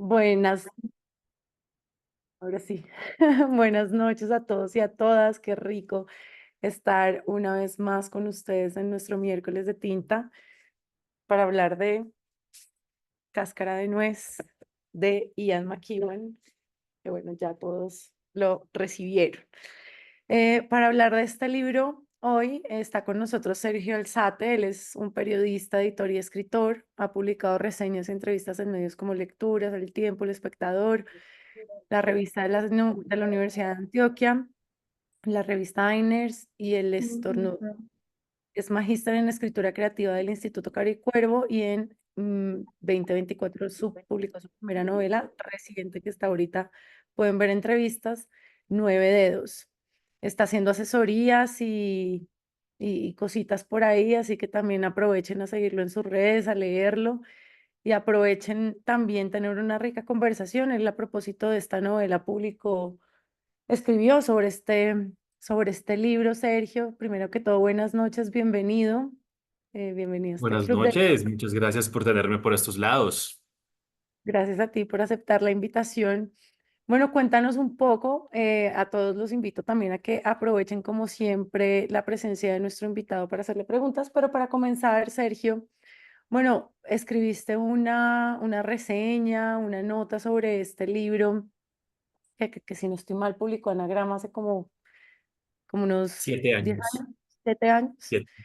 Buenas, ahora sí. Buenas noches a todos y a todas. Qué rico estar una vez más con ustedes en nuestro miércoles de tinta para hablar de Cáscara de Nuez de Ian McEwan, que bueno, ya todos lo recibieron. Para hablar de este libro, hoy está con nosotros Sergio Alzate. Él es un periodista, editor y escritor. Ha publicado reseñas y entrevistas en medios como Lecturas, El Tiempo, El Espectador, la revista de la Universidad de Antioquia, la revista Ainers y El Estornudo. Es magíster en escritura creativa del Instituto Caricuervo y en 2024 publicó su primera novela reciente que está ahorita, pueden ver entrevistas, Nueve Dedos. Está haciendo asesorías y cositas por ahí, así que también aprovechen a seguirlo en sus redes, a leerlo y aprovechen también tener una rica conversación. Él, a propósito de esta novela, escribió sobre este libro. Sergio, primero que todo, buenas noches, bienvenido. Bienvenido a este Buenas club de... noches, muchas gracias por tenerme por estos lados. Gracias a ti por aceptar la invitación. Bueno, cuéntanos un poco, a todos los invito también a que aprovechen como siempre la presencia de nuestro invitado para hacerle preguntas, pero para comenzar, Sergio, bueno, escribiste una reseña, una nota sobre este libro que si no estoy mal publicó Anagrama hace como unos Siete 10 años, años, 7 años.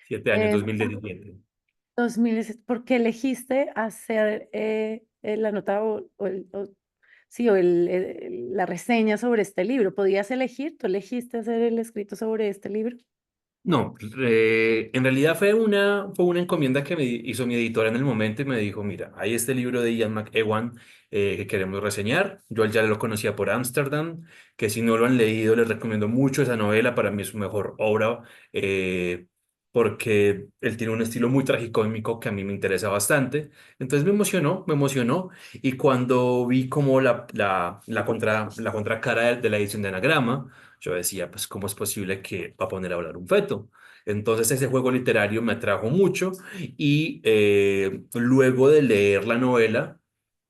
siete años, Eh, 2017. 2000, ¿por qué elegiste hacer la nota sí, la reseña sobre este libro? ¿Podías elegir? ¿Tú elegiste hacer el escrito sobre este libro? No, en realidad fue una encomienda que me hizo mi editora en el momento y me dijo, mira, hay este libro de Ian McEwan que queremos reseñar. Yo ya lo conocía por Ámsterdam, que si no lo han leído les recomiendo mucho esa novela, para mí es su mejor obra, porque él tiene un estilo muy tragicómico que a mí me interesa bastante. Entonces me emocionó y cuando vi como la contracara de la edición de Anagrama, yo decía, pues, ¿cómo es posible que va a poner a hablar un feto? Entonces ese juego literario me atrajo mucho y luego de leer la novela,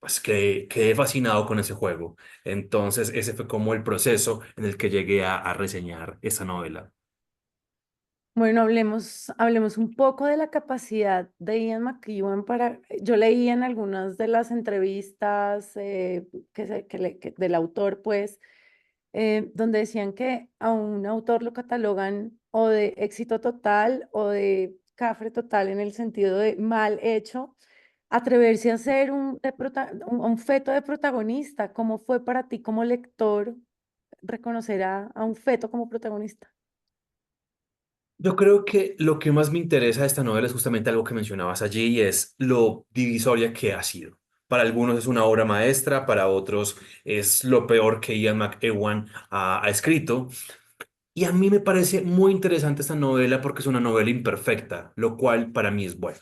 pues quedé fascinado con ese juego. Entonces ese fue como el proceso en el que llegué a reseñar esa novela. Bueno, hablemos un poco de la capacidad de Ian McEwan para... Yo leí en algunas de las entrevistas del autor, pues, donde decían que a un autor lo catalogan o de éxito total o de cafre total en el sentido de mal hecho. Atreverse a ser un feto de protagonista. ¿Cómo fue para ti como lector reconocer a un feto como protagonista? Yo creo que lo que más me interesa de esta novela es justamente algo que mencionabas allí y es lo divisoria que ha sido. Para algunos es una obra maestra, para otros es lo peor que Ian McEwan ha escrito. Y a mí me parece muy interesante esta novela porque es una novela imperfecta, lo cual para mí es bueno.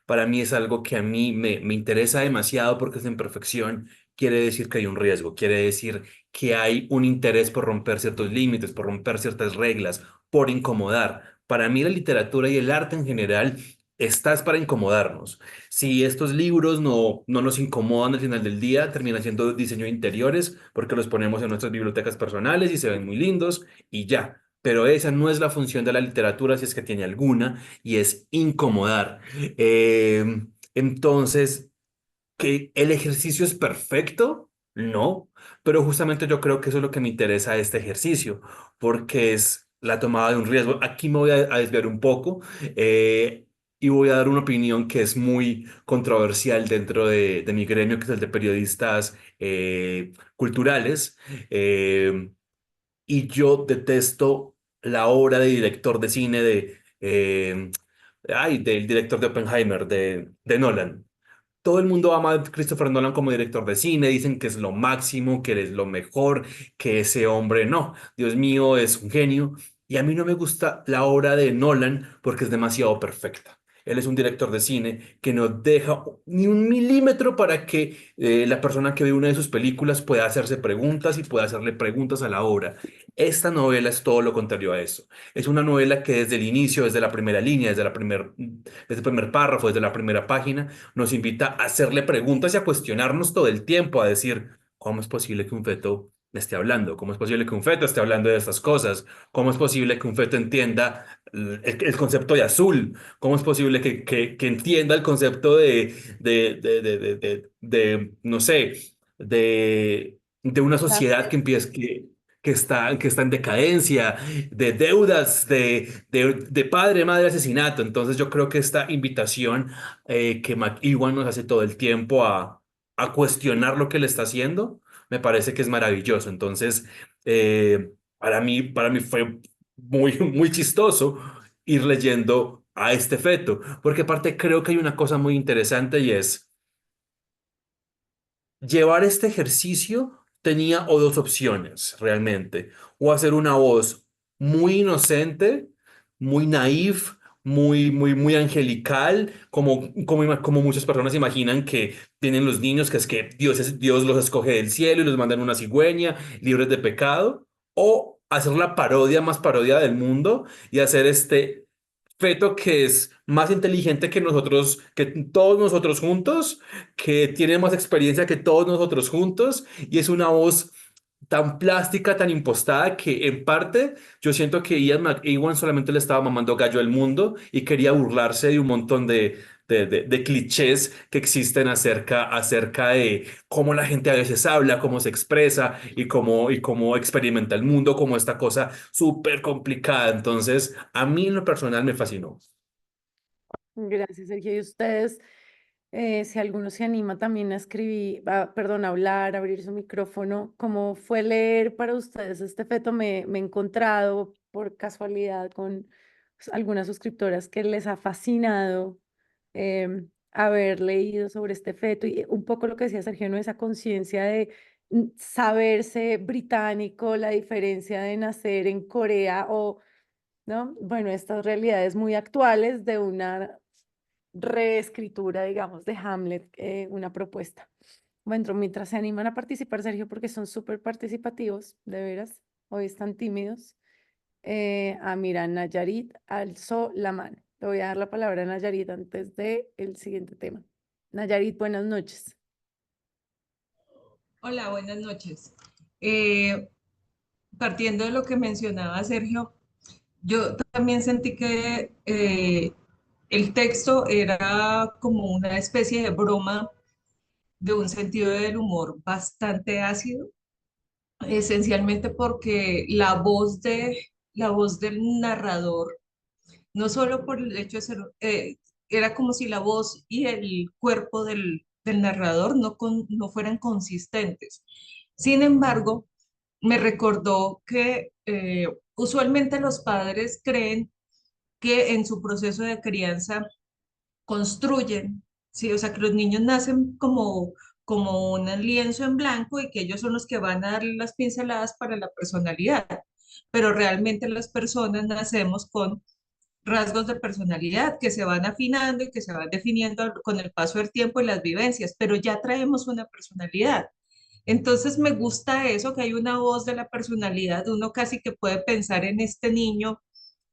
Para mí es algo que a mí me interesa demasiado porque esa imperfección quiere decir que hay un riesgo, quiere decir que hay un interés por romper ciertos límites, por romper ciertas reglas, por incomodar. Para mí la literatura y el arte en general estás para incomodarnos. Si estos libros no nos incomodan al final del día, terminan siendo diseño de interiores porque los ponemos en nuestras bibliotecas personales y se ven muy lindos y ya. Pero esa no es la función de la literatura, si es que tiene alguna, y es incomodar. Entonces, ¿que el ejercicio es perfecto? No, pero justamente yo creo que eso es lo que me interesa de este ejercicio, porque es la tomada de un riesgo. Aquí me voy a desviar un poco y voy a dar una opinión que es muy controversial dentro de mi gremio, que es el de periodistas culturales. Eh, y yo detesto la obra de director de cine del director de Oppenheimer, de Nolan. Todo el mundo ama a Christopher Nolan como director de cine, dicen que es lo máximo, que es lo mejor, que ese hombre no, Dios mío, es un genio. Y a mí no me gusta la obra de Nolan porque es demasiado perfecta. Él es un director de cine que no deja ni un milímetro para que la persona que ve una de sus películas pueda hacerse preguntas y pueda hacerle preguntas a la obra. Esta novela es todo lo contrario a eso. Es una novela que desde el inicio, desde la primera línea, desde el primer párrafo, desde la primera página, nos invita a hacerle preguntas y a cuestionarnos todo el tiempo, a decir, ¿cómo es posible que un feto me esté hablando? ¿Cómo es posible que un feto esté hablando de estas cosas? ¿Cómo es posible que un feto entienda el concepto de azul? ¿Cómo es posible que entienda el concepto no sé, de una sociedad que empieza, que está en decadencia, de deudas, de padre, madre, asesinato? Entonces yo creo que esta invitación que McEwan nos hace todo el tiempo a cuestionar lo que le está haciendo, me parece que es maravilloso. Entonces, para mí fue muy chistoso ir leyendo a este feto, porque aparte creo que hay una cosa muy interesante y es llevar este ejercicio tenía o dos opciones realmente, o hacer una voz muy inocente, muy naif, muy angelical, como muchas personas imaginan que tienen los niños, que es que Dios los escoge del cielo y los manda en una cigüeña, libres de pecado, o hacer la parodia más parodia del mundo y hacer este feto que es más inteligente que nosotros, que todos nosotros juntos, que tiene más experiencia que todos nosotros juntos y es una voz tan plástica, tan impostada que en parte yo siento que Ian McEwan solamente le estaba mamando gallo al mundo y quería burlarse de un montón de clichés que existen acerca de cómo la gente a veces habla, cómo se expresa y cómo experimenta el mundo como esta cosa súper complicada. Entonces, a mí en lo personal me fascinó. Gracias, Sergio. Y ustedes, si alguno se anima también a escribir, perdón, a hablar, a abrir su micrófono, ¿cómo fue leer para ustedes este feto? Me he encontrado por casualidad con algunas suscriptoras que les ha fascinado haber leído sobre este feto y un poco lo que decía Sergio, ¿no? Esa conciencia de saberse británico, la diferencia de nacer en Corea o, ¿no? Bueno, estas realidades muy actuales de una reescritura, digamos, de Hamlet, una propuesta. Bueno, mientras se animan a participar, Sergio, porque son súper participativos, de veras, hoy están tímidos. Mira, Nayarit alzó la mano. Le voy a dar la palabra a Nayarit antes de el siguiente tema. Nayarit, buenas noches. Hola, buenas noches. Eh, Partiendo de lo que mencionaba Sergio, yo también sentí que el texto era como una especie de broma de un sentido del humor bastante ácido, esencialmente porque la voz del narrador, no solo por el hecho de ser, era como si la voz y el cuerpo del narrador no fueran consistentes. Sin embargo, me recordó que usualmente los padres creen que en su proceso de crianza construyen, ¿sí? O sea, que los niños nacen como un lienzo en blanco y que ellos son los que van a darle las pinceladas para la personalidad. Pero realmente las personas nacemos con rasgos de personalidad que se van afinando y que se van definiendo con el paso del tiempo y las vivencias, pero ya traemos una personalidad. Entonces me gusta eso, que hay una voz de la personalidad, uno casi que puede pensar en este niño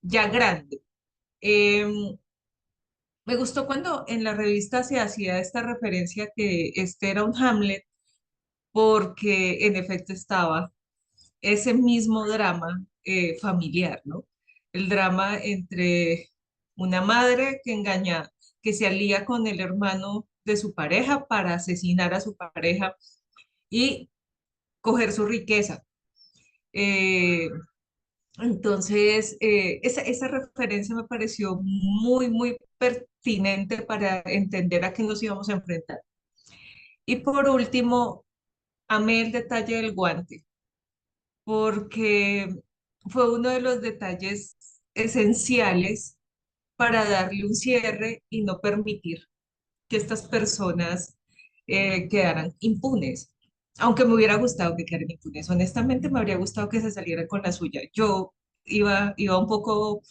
ya grande. Me gustó cuando en la revista se hacía esta referencia que este era un Hamlet, porque en efecto estaba ese mismo drama familiar, ¿no? El drama entre una madre que engaña, que se alía con el hermano de su pareja para asesinar a su pareja y coger su riqueza. Eh, entonces, esa referencia me pareció muy pertinente para entender a qué nos íbamos a enfrentar. Y por último, amé el detalle del guante, porque fue uno de los detalles esenciales para darle un cierre y no permitir que estas personas quedaran impunes. Aunque me hubiera gustado que quedaran impunes, honestamente me habría gustado que se salieran con la suya. Yo iba un poco,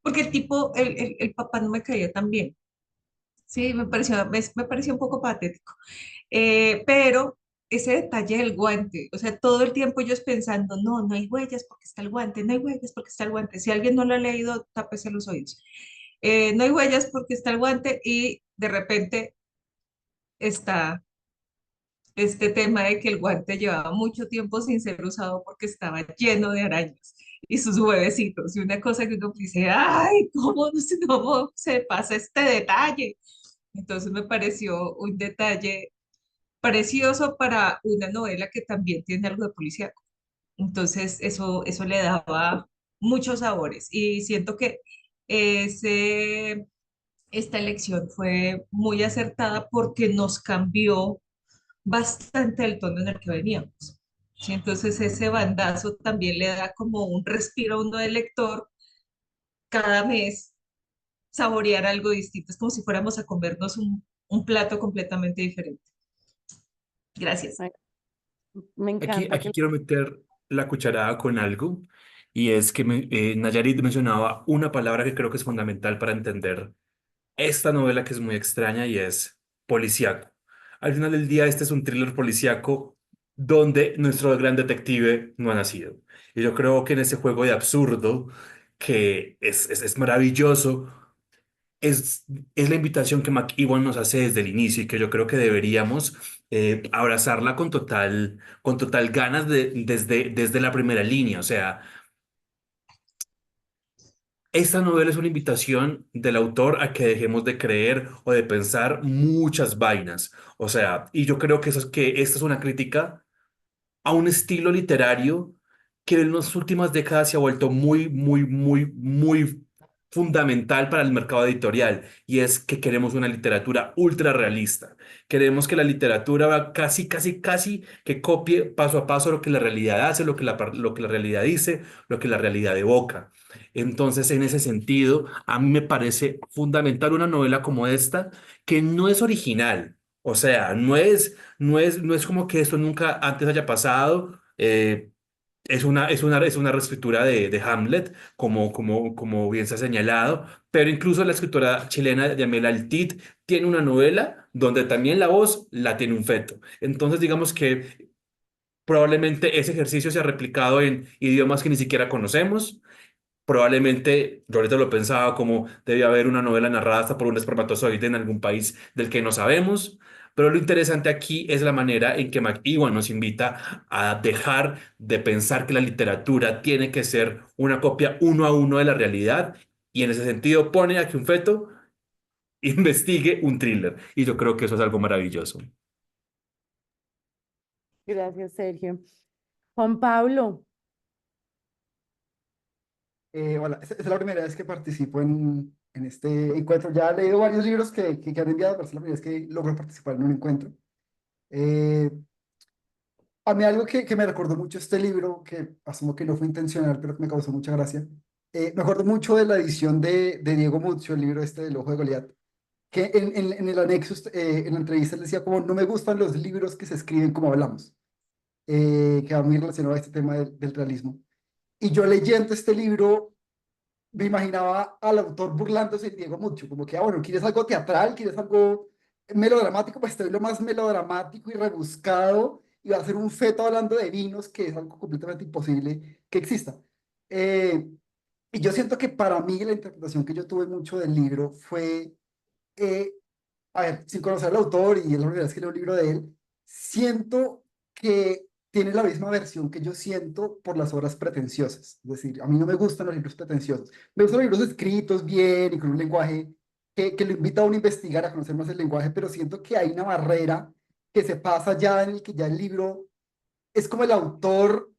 porque el tipo, el papá no me caía tan bien. Sí, me pareció un poco patético. Pero ese detalle del guante, o sea, todo el tiempo ellos pensando, no, no hay huellas porque está el guante, no hay huellas porque está el guante. Si alguien no lo ha leído, tápese los oídos. No hay huellas porque está el guante y de repente está este tema de que el guante llevaba mucho tiempo sin ser usado porque estaba lleno de arañas y sus huevecitos. Y una cosa que uno dice, ay, ¿cómo, cómo se pasa este detalle? Entonces me pareció un detalle precioso para una novela que también tiene algo de policíaco. Entonces eso le daba muchos sabores y siento que ese, esta elección fue muy acertada porque nos cambió bastante el tono en el que veníamos. ¿Sí? Entonces ese bandazo también le da como un respiro a uno del lector cada mes, saborear algo distinto. Es como si fuéramos a comernos un plato completamente diferente. Gracias. Ay, me Aquí, encanta aquí que quiero meter la cucharada con algo, y es que Nayarit mencionaba una palabra que creo que es fundamental para entender esta novela, que es muy extraña, y es policíaco. Al final del día, este es un thriller policíaco donde nuestro gran detective no ha nacido. Y yo creo que en ese juego de absurdo, que es maravilloso, es, es la invitación que McEwan nos hace desde el inicio, y que yo creo que deberíamos abrazarla con total ganas desde la primera línea. O sea, esta novela es una invitación del autor a que dejemos de creer o de pensar muchas vainas. O sea, y yo creo que, que esta es una crítica a un estilo literario que en las últimas décadas se ha vuelto muy fundamental para el mercado editorial, y es que queremos una literatura ultra realista. Queremos que la literatura va casi que copie paso a paso lo que la realidad hace, lo que la realidad dice, lo que la realidad evoca. Entonces, en ese sentido, a mí me parece fundamental una novela como esta, que no es original. O sea, no es como que esto nunca antes haya pasado. Es una reescritura de Hamlet, como bien se ha señalado, pero incluso la escritora chilena Yamela Altit tiene una novela donde también la voz la tiene un feto. Entonces, digamos que probablemente ese ejercicio se ha replicado en idiomas que ni siquiera conocemos. Probablemente, yo ahorita lo pensaba, como debe haber una novela narrada hasta por un espermatozoide en algún país del que no sabemos. Pero lo interesante aquí es la manera en que McEwan nos invita a dejar de pensar que la literatura tiene que ser una copia uno a uno de la realidad, y en ese sentido pone a que un feto investigue un thriller. Y yo creo que eso es algo maravilloso. gracias, Sergio. Juan Pablo, Hola, es la primera vez que participo en este encuentro. Ya he leído varios libros que han enviado, pero es la primera vez que logro participar en un encuentro. Eh, a mí algo que me recordó mucho este libro, que asumo que no fue intencional, pero que me causó mucha gracia, me acuerdo mucho de la edición de Diego Muzio, el libro este del Ojo de Goliat, que en el anexo, en la entrevista, él decía como, no me gustan los libros que se escriben como hablamos, que va muy relacionado a este tema del realismo. Y yo leyendo este libro me imaginaba al autor burlándose de Diego mucho, como que, ah, bueno, ¿quieres algo teatral? ¿Quieres algo melodramático? Pues te doy lo más melodramático y rebuscado, y va a ser un feto hablando de vinos, que es algo completamente imposible que exista. Eh, y yo siento que para mí la interpretación que yo tuve mucho del libro fue, eh, a ver, sin conocer al autor, y es la primera vez que leo un libro de él, siento que tiene la misma versión que yo siento por las obras pretenciosas. Es decir, a mí no me gustan los libros pretenciosos. Me gustan los libros escritos bien y con un lenguaje que lo invita a uno a investigar, a conocer más el lenguaje, pero siento que hay una barrera que se pasa ya, en el que ya el libro es como el autor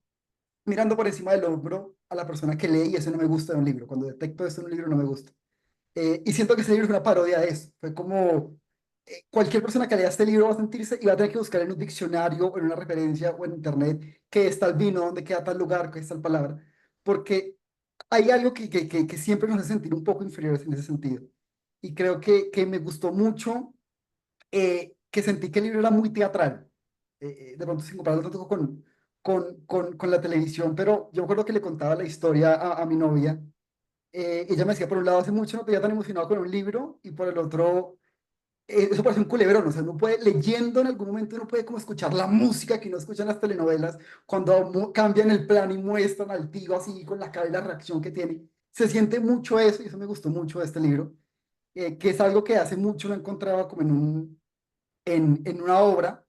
mirando por encima del hombro a la persona que lee, y eso no me gusta de un libro. Cuando detecto esto en un libro no me gusta. Y siento que este libro es una parodia de eso. Fue como cualquier persona que lea este libro va a sentirse y va a tener que buscar en un diccionario o en una referencia o en internet qué es tal vino, dónde queda tal lugar, qué es tal palabra. Porque hay algo que siempre nos hace sentir un poco inferiores en ese sentido. Y creo que me gustó mucho, que sentí que el libro era muy teatral. De pronto sin compararlo tanto con la televisión, pero yo me acuerdo que le contaba la historia a mi novia. Ella me decía, por un lado, hace mucho no te había tan emocionado con un libro, y por el otro, eso parece un culebrón, o sea, uno puede, leyendo en algún momento uno puede como escuchar la música que no escuchan las telenovelas, cuando cambian el plan y muestran al tío así con la cara y la reacción que tiene. Se siente mucho eso y eso me gustó mucho de este libro, que es algo que hace mucho no encontraba como en una obra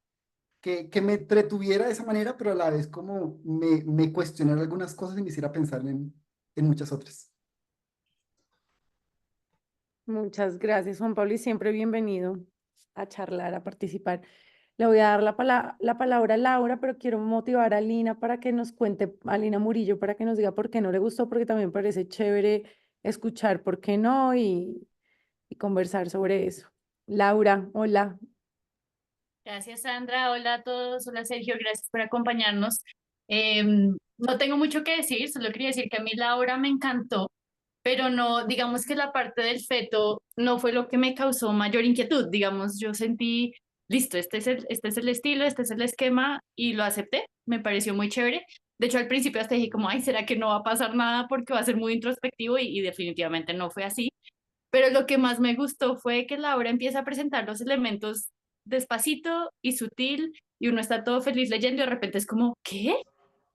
que me entretuviera de esa manera, pero a la vez como me cuestionara algunas cosas y me hiciera pensar en muchas otras. Muchas gracias, Juan Pablo, y siempre bienvenido a charlar, a participar. Le voy a dar la palabra a Laura, pero quiero motivar a Lina para que nos cuente, a Lina Murillo, para que nos diga por qué no le gustó, porque también parece chévere escuchar por qué no y conversar sobre eso. Laura, hola. Gracias, Sandra. Hola a todos. Hola, Sergio. Gracias por acompañarnos. No tengo mucho que decir, solo quería decir que a mí la obra me encantó, pero no, digamos que la parte del feto no fue lo que me causó mayor inquietud. Digamos, yo sentí, listo, este es el estilo, este es el esquema y lo acepté. Me pareció muy chévere. De hecho, al principio hasta dije como, ay, ¿será que no va a pasar nada porque va a ser muy introspectivo? Y definitivamente no fue así. Pero lo que más me gustó fue que la obra empieza a presentar los elementos despacito y sutil y uno está todo feliz leyendo y de repente es como, ¿qué?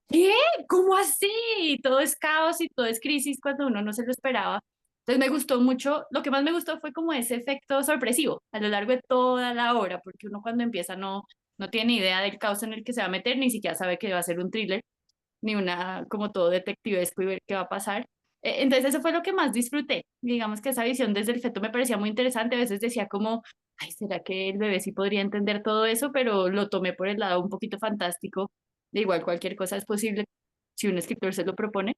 ¿Qué? ¿Cómo así? Y todo es caos y todo es crisis cuando uno no se lo esperaba. Entonces me gustó mucho, lo que más me gustó fue como ese efecto sorpresivo a lo largo de toda la obra, porque uno cuando empieza no tiene idea del caos en el que se va a meter, ni siquiera sabe que va a ser un thriller ni una como todo detectivesco y ver qué va a pasar. Entonces eso fue lo que más disfruté. Digamos que esa visión desde el feto me parecía muy interesante. A veces decía como, ay, ¿será que el bebé sí podría entender todo eso? Pero lo tomé por el lado un poquito fantástico. De igual cualquier cosa es posible si un escritor se lo propone.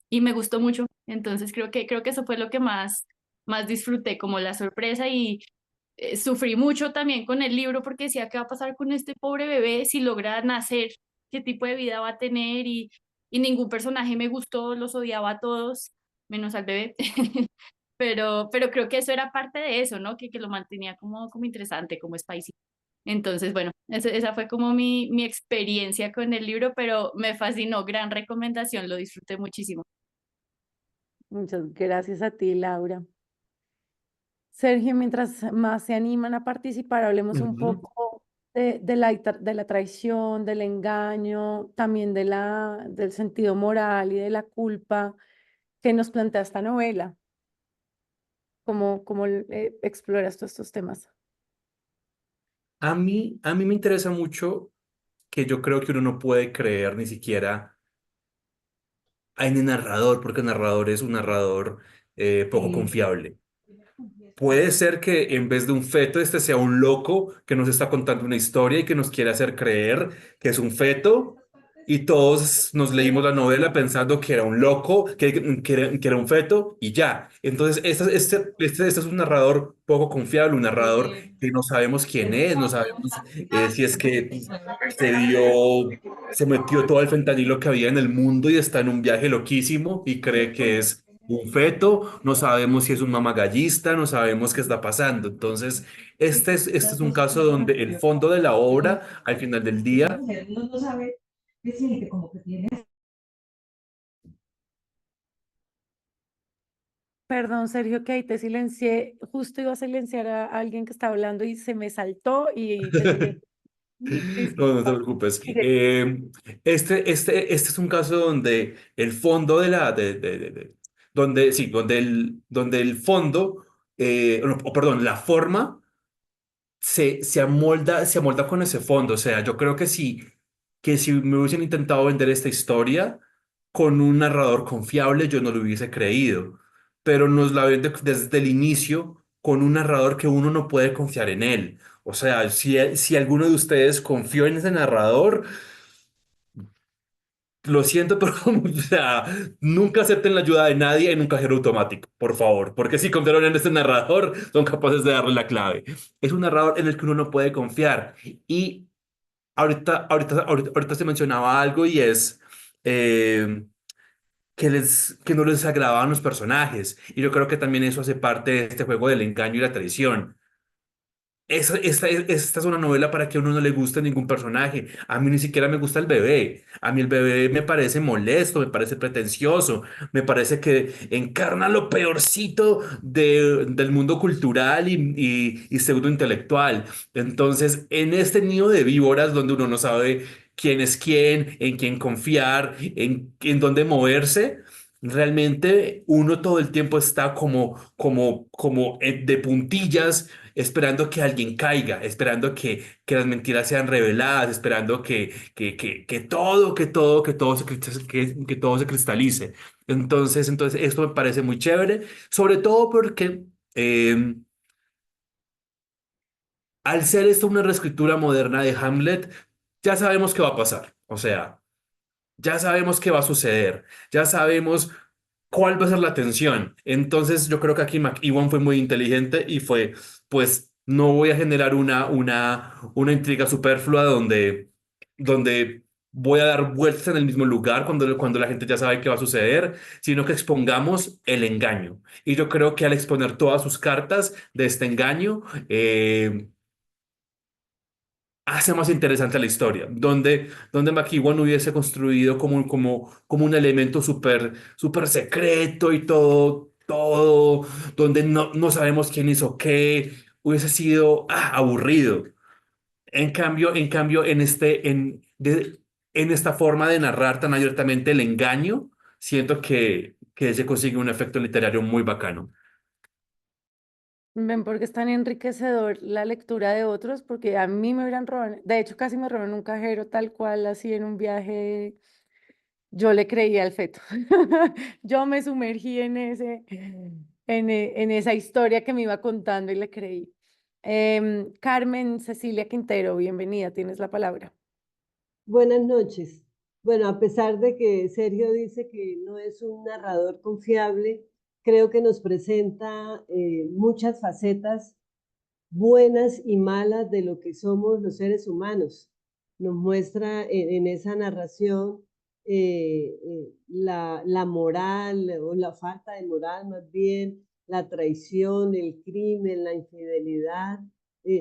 Y me gustó mucho. Entonces creo que eso fue lo que más disfruté, como la sorpresa y sufrí mucho también con el libro porque decía, ¿qué va a pasar con este pobre bebé si logra nacer? ¿Qué tipo de vida va a tener? Y ningún personaje me gustó, los odiaba a todos, menos al bebé. Pero creo que eso era parte de eso, ¿no? Que lo mantenía como interesante, como spicy. Entonces, bueno, esa fue como mi experiencia con el libro, pero me fascinó, gran recomendación, lo disfruté muchísimo. Muchas gracias a ti, Laura. Sergio, mientras más se animan a participar, hablemos un Ujú. poco de la traición, del engaño, también del sentido moral y de la culpa que nos plantea esta novela. ¿Cómo exploras todos estos temas? A mí me interesa mucho que yo creo que uno no puede creer ni siquiera en el narrador, porque el narrador es un narrador poco confiable. Puede ser que en vez de un feto, este sea un loco que nos está contando una historia y que nos quiere hacer creer que es un feto. Y todos nos leímos la novela pensando que era un loco, que era un feto y ya. Entonces, este es un narrador poco confiable, un narrador que no sabemos quién es, no sabemos si es que se dio, se metió todo el fentanilo que había en el mundo y está en un viaje loquísimo y cree que es un feto, no sabemos si es un mamagallista, no sabemos qué está pasando. Entonces, este es un caso donde el fondo de la obra, al final del día, Uno no sabe qué siente, como que tiene. Perdón, Sergio, que ahí te silencié. Justo iba a silenciar a alguien que estaba hablando y se me saltó y te silencié. no, no te Disculpa. preocupes. Sigue. Este es un caso donde el fondo de la, donde, sí, donde el fondo, o perdón, la forma se amolda con ese fondo. O sea, yo creo que si me hubiesen intentado vender esta historia con un narrador confiable, yo no lo hubiese creído. Pero nos la vende desde el inicio con un narrador que uno no puede confiar en él. O sea, si alguno de ustedes confió en ese narrador, lo siento, pero o sea, nunca acepten la ayuda de nadie en un cajero automático, por favor, porque si confiaron en este narrador, son capaces de darle la clave. Es un narrador en el que uno no puede confiar. Y ahorita se mencionaba algo y es eh, que no les agradaban los personajes. Y yo creo que también eso hace parte de este juego del engaño y la traición. esta es una novela para que a uno no le guste ningún personaje. A mí ni siquiera me gusta el bebé. A mí el bebé me parece molesto, me parece pretencioso, me parece que encarna lo peorcito del mundo cultural y pseudo intelectual. Entonces, en este nido de víboras donde uno no sabe quién es quién, en quién confiar, en dónde moverse. Realmente uno todo el tiempo está como de puntillas esperando que alguien caiga, esperando que las mentiras sean reveladas, esperando que todo se cristalice. Entonces esto me parece muy chévere, sobre todo porque eh, al ser esto una reescritura moderna de Hamlet, ya sabemos qué va a pasar. O sea, ya sabemos qué va a suceder, ya sabemos cuál va a ser la tensión. Entonces yo creo que aquí McEwan fue muy inteligente y fue, pues no voy a generar una intriga superflua donde voy a dar vueltas en el mismo lugar cuando la gente ya sabe qué va a suceder, sino que expongamos el engaño. Y yo creo que al exponer todas sus cartas de este engaño, hace más interesante la historia, donde McEwan hubiese construido como un elemento súper secreto y todo, donde no sabemos quién hizo qué, hubiese sido aburrido. En cambio, en esta forma de narrar tan abiertamente el engaño, siento que se consigue un efecto literario muy bacano. Ven, porque es tan enriquecedor la lectura de otros, porque a mí me hubieran robado, de hecho casi me roban un cajero tal cual, así en un viaje, yo le creí al feto. Yo me sumergí en esa historia que me iba contando y le creí. Carmen Cecilia Quintero, bienvenida, tienes la palabra. Buenas noches. Bueno, a pesar de que Sergio dice que no es un narrador confiable, creo que nos presenta muchas facetas buenas y malas de lo que somos los seres humanos. Nos muestra en esa narración la moral o la falta de moral más bien, la traición, el crimen, la infidelidad,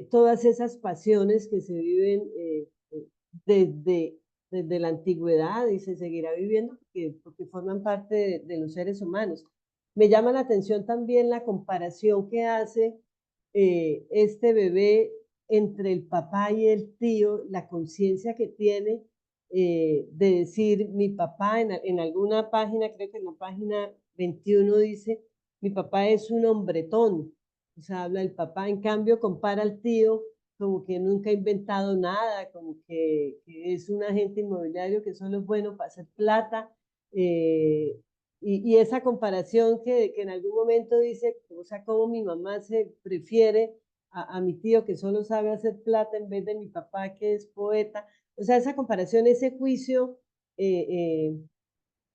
todas esas pasiones que se viven desde, desde la antigüedad y se seguirá viviendo porque forman parte de los seres humanos. Me llama la atención también la comparación que hace este bebé entre el papá y el tío, la conciencia que tiene de decir mi papá en alguna página, creo que en la página 21 dice, mi papá es un hombretón, o sea, habla del papá, en cambio compara al tío como que nunca ha inventado nada, como que es un agente inmobiliario que solo es bueno para hacer plata, y esa comparación que en algún momento dice, o sea, cómo mi mamá se prefiere a mi tío que solo sabe hacer plata en vez de mi papá que es poeta. O sea, esa comparación, ese juicio, eh, eh,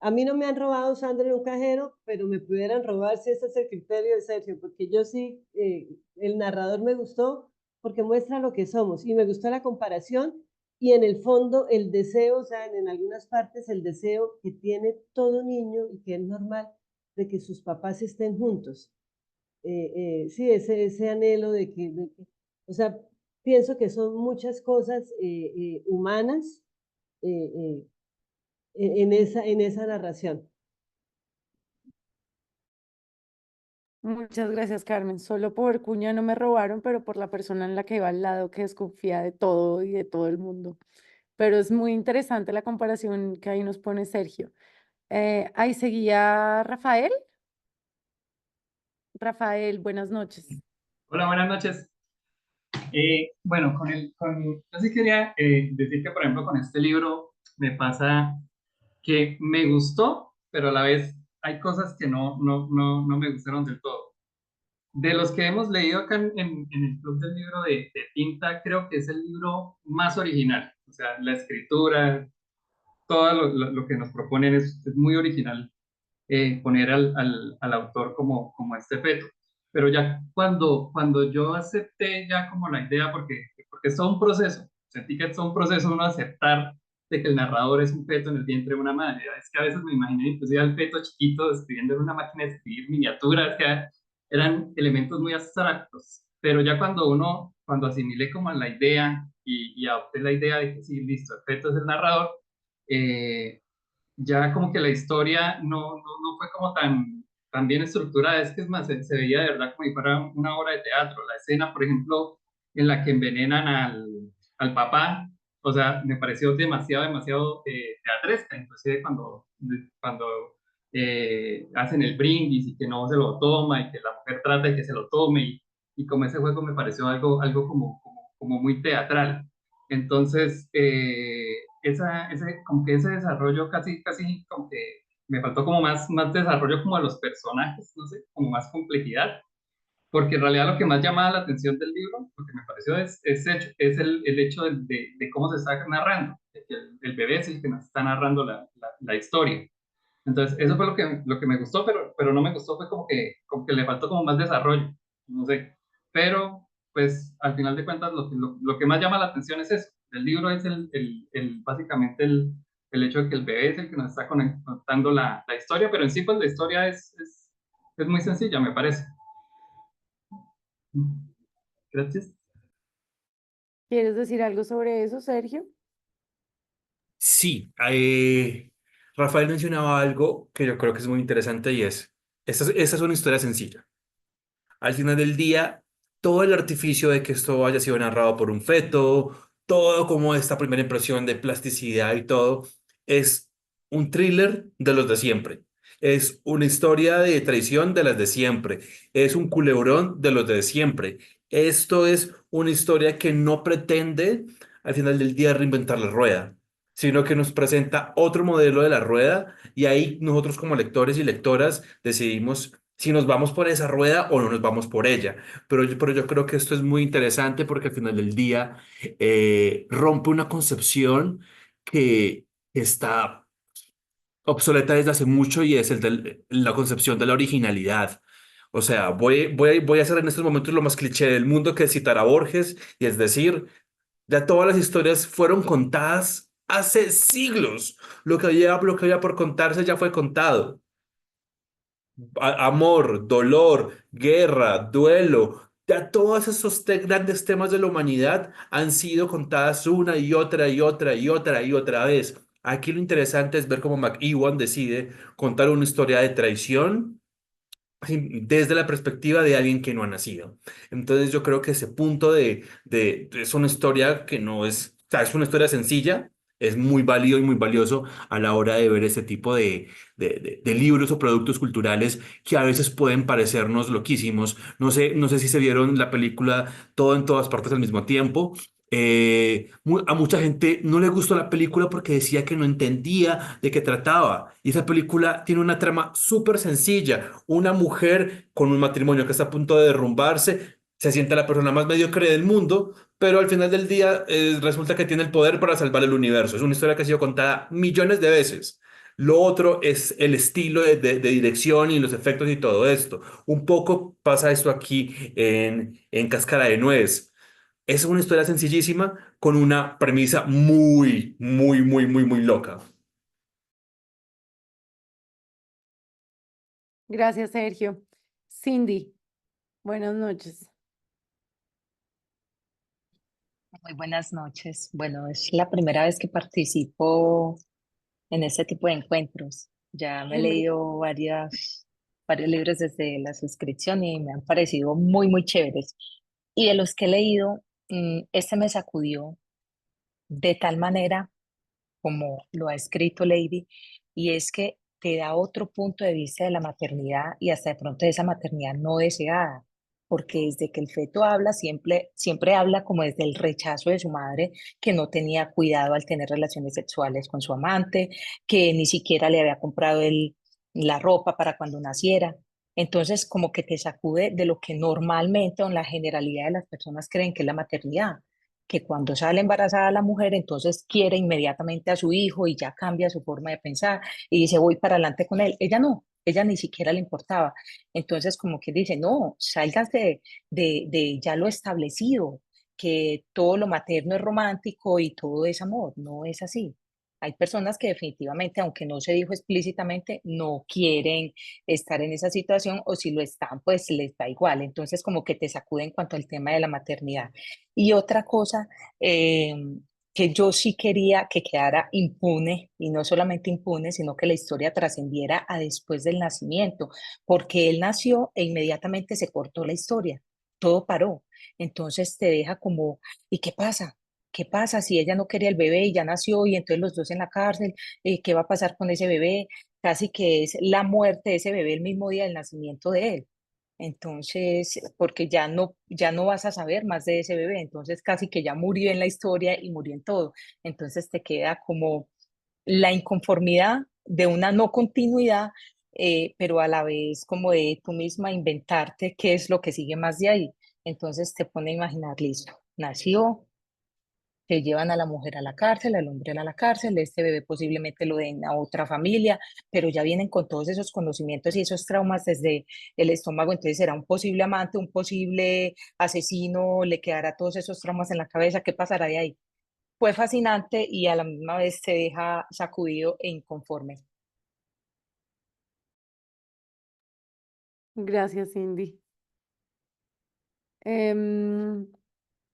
a mí no me han robado, Sandra, en un cajero, pero me pudieran robar si ese es el criterio de Sergio, porque yo sí, el narrador me gustó porque muestra lo que somos y me gustó la comparación y en el fondo el deseo, o sea, en algunas partes el deseo que tiene todo niño y que es normal de que sus papás estén juntos. Sí, ese anhelo o sea, pienso que son muchas cosas humanas eh, eh, en esa narración. Muchas gracias, Carmen. Solo por cuña no me robaron, pero por la persona en la que iba al lado que desconfía de todo y de todo el mundo. Pero es muy interesante la comparación que ahí nos pone Sergio. Ahí seguía Rafael. Rafael, buenas noches. Hola, buenas noches. Bueno, yo sí quería decir que, por ejemplo, con este libro me pasa que me gustó, pero a la vez hay cosas que no me gustaron del todo. De los que hemos leído acá en el Club del Libro de Tinta, creo que es el libro más original. O sea, la escritura, todo lo que nos proponen es muy original, poner al autor como este feto. Pero ya cuando yo acepté ya como la idea, porque es todo un proceso, sentí que es todo un proceso uno aceptar de que el narrador es un feto en el vientre de una madre. Es que a veces me imaginé inclusive al feto chiquito escribiendo en una máquina de escribir miniaturas, que eran elementos muy abstractos. Pero ya cuando uno cuando asimilé como la idea y adopté la idea de que sí, listo, el feto es el narrador, ya como que la historia no fue como tan bien estructurada, es que es más, se veía de verdad como si fuera una obra de teatro. La escena, por ejemplo, en la que envenenan al papá, o sea, me pareció demasiado teatresca, inclusive cuando hacen el brindis y que no se lo toma y que la mujer trata de que se lo tome y como ese juego me pareció algo como muy teatral. Entonces, como que ese desarrollo casi como que me faltó como más desarrollo como de los personajes, no sé, como más complejidad, porque en realidad lo que más llamaba la atención del libro, lo que me pareció es el hecho de cómo se está narrando, de que el bebé es el que nos está narrando la historia. Entonces, eso fue lo que me gustó, pero no me gustó, fue como que le faltó como más desarrollo, no sé. Pero, pues, al final de cuentas, lo que más llama la atención es eso. El libro es básicamente el hecho de que el bebé es el que nos está contando la historia, pero en sí, pues, la historia es muy sencilla, me parece. Gracias. ¿Quieres decir algo sobre eso, Sergio? Sí, Rafael mencionaba algo que yo creo que es muy interesante y esta es una historia sencilla. Al final del día, todo el artificio de que esto haya sido narrado por un feto, todo como esta primera impresión de plasticidad y todo, es un thriller de los de siempre. Es una historia de traición de las de siempre. Es un culebrón de los de siempre. Esto es una historia que no pretende, al final del día, reinventar la rueda, sino que nos presenta otro modelo de la rueda y ahí nosotros como lectores y lectoras decidimos si nos vamos por esa rueda o no nos vamos por ella. Pero yo creo que esto es muy interesante porque al final del día rompe una concepción que está obsoleta desde hace mucho y es la concepción de la originalidad. O sea, voy a hacer en estos momentos lo más cliché del mundo, que es citar a Borges, y es decir, ya todas las historias fueron contadas hace siglos. Lo que había por contarse ya fue contado. Amor, dolor, guerra, duelo, ya todos esos grandes temas de la humanidad han sido contadas una y otra y otra y otra y otra vez. Aquí lo interesante es ver cómo McEwan decide contar una historia de traición desde la perspectiva de alguien que no ha nacido. Entonces yo creo que ese punto es una historia que no es, o sea, es una historia sencilla, es muy válido y muy valioso a la hora de ver ese tipo de libros o productos culturales que a veces pueden parecernos loquísimos. No sé si se vieron la película Todo en todas partes al mismo tiempo. A mucha gente no le gustó la película porque decía que no entendía de qué trataba. Y esa película tiene una trama súper sencilla. Una mujer con un matrimonio que está a punto de derrumbarse, se siente la persona más mediocre del mundo, pero al final del día resulta que tiene el poder para salvar el universo. Es una historia que ha sido contada millones de veces. Lo otro es el estilo de dirección y los efectos y todo esto. Un poco pasa esto aquí en Cáscara de Nuez. Es una historia sencillísima con una premisa muy, muy, muy, muy, muy loca. Gracias, Sergio. Cindy, buenas noches. Muy buenas noches. Bueno, es la primera vez que participo en este tipo de encuentros. Ya me he leído varios libros desde la suscripción y me han parecido muy chéveres. Y de los que he leído, este me sacudió de tal manera como lo ha escrito Lady, y es que te da otro punto de vista de la maternidad y hasta de pronto de esa maternidad no deseada, porque desde que el feto habla, siempre habla como desde el rechazo de su madre, que no tenía cuidado al tener relaciones sexuales con su amante, que ni siquiera le había comprado la ropa para cuando naciera. Entonces, como que te sacude de lo que normalmente o en la generalidad de las personas creen que es la maternidad, que cuando sale embarazada la mujer, entonces quiere inmediatamente a su hijo y ya cambia su forma de pensar y dice, voy para adelante con él. Ella no, ella ni siquiera le importaba. Entonces, como que dice, no, salgas de ya lo establecido, que todo lo materno es romántico y todo es amor. No es así. Hay personas que definitivamente, aunque no se dijo explícitamente, no quieren estar en esa situación o si lo están, pues les da igual. Entonces, como que te sacude en cuanto al tema de la maternidad. Y otra cosa eh, que yo sí quería que quedara impune, y no solamente impune, sino que la historia trascendiera a después del nacimiento, porque él nació e inmediatamente se cortó la historia, todo paró. Entonces te deja como, ¿y qué pasa? ¿Qué pasa si ella no quería el bebé y ya nació y entonces los dos en la cárcel? ¿Qué va a pasar con ese bebé? Casi que es la muerte de ese bebé el mismo día del nacimiento de él. Entonces, porque ya no vas a saber más de ese bebé, entonces casi que ya murió en la historia y murió en todo. Entonces te queda como la inconformidad de una no continuidad, pero a la vez como de tú misma inventarte qué es lo que sigue más de ahí. Entonces te pone a imaginar, listo, nació, se llevan a la mujer a la cárcel, al hombre a la cárcel, este bebé posiblemente lo den a otra familia, pero ya vienen con todos esos conocimientos y esos traumas desde el estómago, entonces será un posible amante, un posible asesino, le quedará todos esos traumas en la cabeza, ¿qué pasará de ahí? Fue fascinante y a la misma vez te deja sacudido e inconforme. Gracias, Cindy.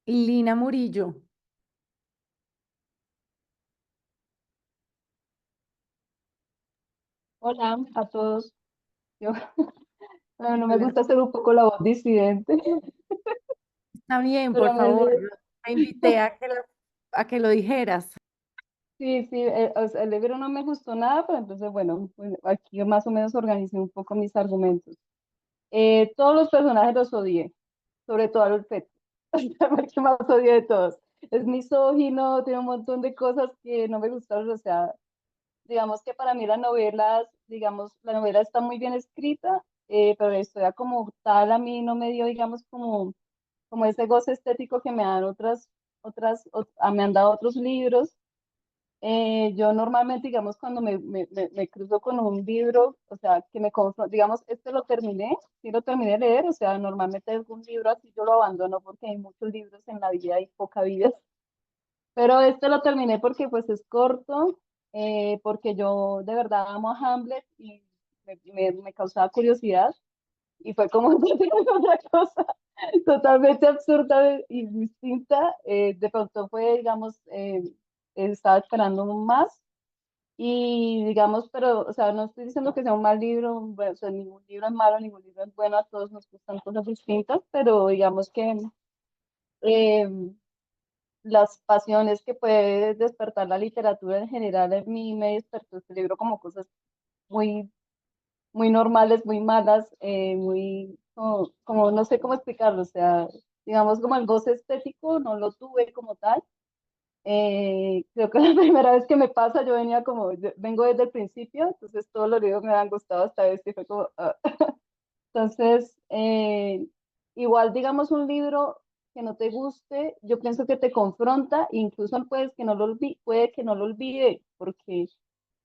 Lina Murillo. Hola a todos. Yo, bueno, no me Hola. gusta ser un poco la voz disidente, Está bien, por pero favor. Yo te invité a que lo dijeras. sí, sí, o sea, el libro no me gustó nada, pero entonces, bueno, aquí más o menos organicé un poco mis argumentos. Todos los personajes los odié, sobre todo al feto, el que más odié de todos. Es misógino, tiene un montón de cosas que no me gustaron, o sea, digamos que para mí la novela está muy bien escrita, pero la historia como tal a mí no me dio, digamos, como ese goce estético que me dan me han dado otros libros. Yo normalmente, digamos, cuando me cruzo con un libro, o sea, que me confronta, digamos, este lo terminé, sí lo terminé de leer, o sea, normalmente algún libro así yo lo abandono porque hay muchos libros en la vida y poca vida, pero este lo terminé porque pues es corto, porque yo de verdad amo a Hamlet y me causaba curiosidad y fue como otra cosa totalmente absurda y distinta. De pronto fue, digamos, estaba esperando más y digamos, pero, o sea, no estoy diciendo que sea un mal libro, bueno, o sea, ningún libro es malo, ningún libro es bueno, a todos nos gustan cosas distintas, pero digamos que eh, las pasiones que puede despertar la literatura en general, en mí me despertó este libro como cosas muy, muy normales, muy malas, como no sé cómo explicarlo, o sea, digamos como el goce estético no lo tuve como tal. Creo que la primera vez que me pasa, vengo desde el principio, entonces todos los libros me han gustado hasta este, fue como, ah. Entonces, igual digamos un libro que no te guste, yo pienso que te confronta, incluso puede que no lo olvide, porque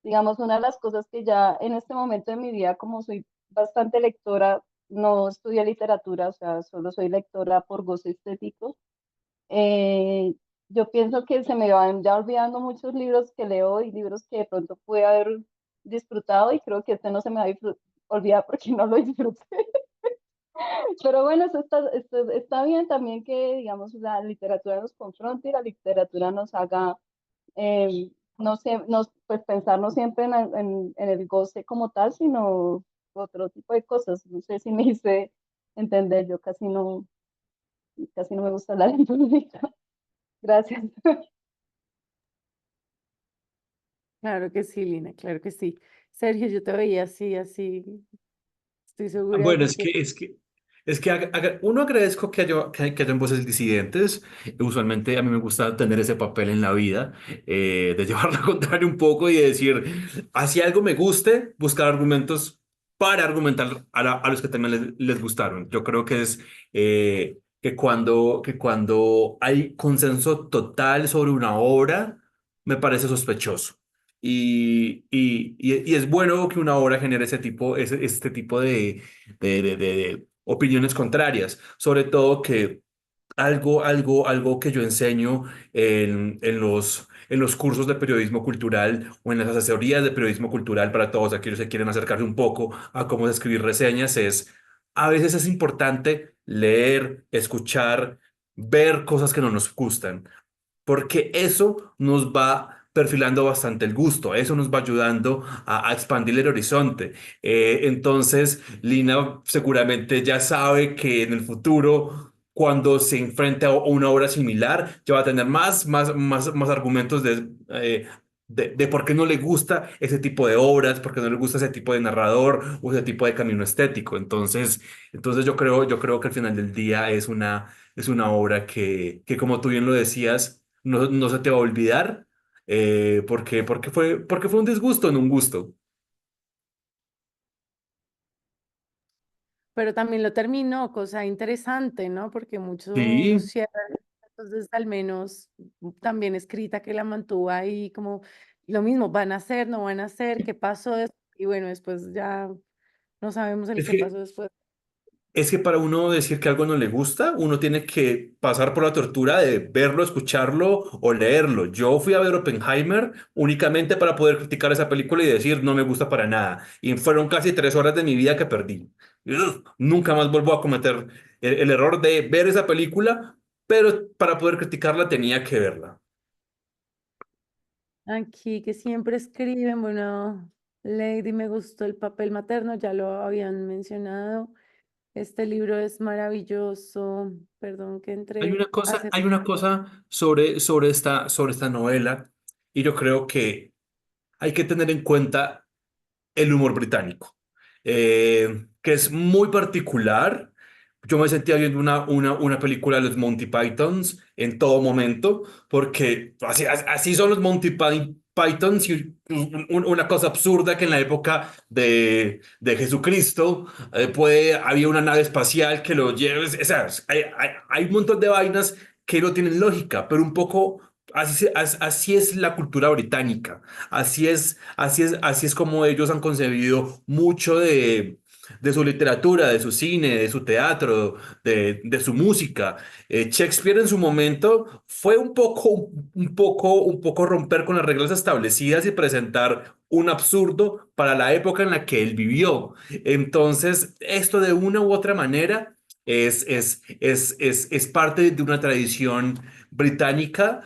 digamos una de las cosas que ya en este momento de mi vida, como soy bastante lectora, no estudié literatura, o sea, solo soy lectora por goce estético. eh, yo pienso que se me van ya olvidando muchos libros que leo y libros que de pronto pude haber disfrutado y creo que este no se me va a olvidar porque no lo disfruté. Pero bueno, esto está bien también que, digamos, la literatura nos confronte y la literatura nos haga, no sé, pues pensar no siempre en el goce como tal, sino otro tipo de cosas. No sé si me hice entender, yo casi no me gusta hablar en público. Gracias. Claro que sí, Lina, claro que sí. Sergio, yo te veía así, así. Estoy segura Bueno, de que uno agradezco que hayan voces disidentes. Usualmente a mí me gusta tener ese papel en la vida, de llevar la contraria un poco y de decir, así algo me guste, buscar argumentos para argumentar a los que también les gustaron. Yo creo que es que cuando hay consenso total sobre una obra, me parece sospechoso. Y es bueno que una obra genere este tipo de opiniones contrarias, sobre todo que algo que yo enseño en los cursos de periodismo cultural o en las asesorías de periodismo cultural para todos aquellos que quieren acercarse un poco a cómo escribir reseñas es, a veces es importante leer, escuchar, ver cosas que no nos gustan porque eso nos va perfilando bastante el gusto, eso nos va ayudando a expandir el horizonte. Entonces, Lina seguramente ya sabe que en el futuro, cuando se enfrente a una obra similar, ya va a tener más argumentos de por qué no le gusta ese tipo de obras, por qué no le gusta ese tipo de narrador o ese tipo de camino estético. Entonces yo creo que al final del día es una obra que como tú bien lo decías, no se te va a olvidar, porque fue un disgusto en un gusto. Pero también lo terminó, cosa interesante, ¿no? Porque muchos lo Sí, cierran, entonces al menos también escrita que la mantuvo ahí como lo mismo, van a hacer, no van a hacer, qué pasó y bueno, después ya no sabemos el es qué pasó que, después. es que para uno decir que algo no le gusta, uno tiene que pasar por la tortura de verlo, escucharlo o leerlo. Yo fui a ver Oppenheimer únicamente para poder criticar esa película y decir no me gusta para nada. Y fueron casi 3 horas de mi vida que perdí. Ugh, nunca más vuelvo a cometer el error de ver esa película, pero para poder criticarla tenía que verla. Aquí que siempre escriben, bueno, Lady, me gustó el papel materno, ya lo habían mencionado. Este libro es maravilloso, perdón que Hay entre una cosa, hace... hay una cosa sobre esta novela, y yo creo que hay que tener en cuenta el humor británico, que es muy particular. Yo me sentía viendo una película de los Monty Pythons en todo momento, porque así son los Pythons, y una cosa absurda que en la época de Jesucristo había una nave espacial que lo lleva, o sea, hay un montón de vainas que no tienen lógica, pero un poco así es la cultura británica. Así es como ellos han concebido mucho de su literatura, de su cine, de su teatro, de su música. Shakespeare en su momento fue un poco romper con las reglas establecidas y presentar un absurdo para la época en la que él vivió. Entonces, esto de una u otra manera es parte de una tradición británica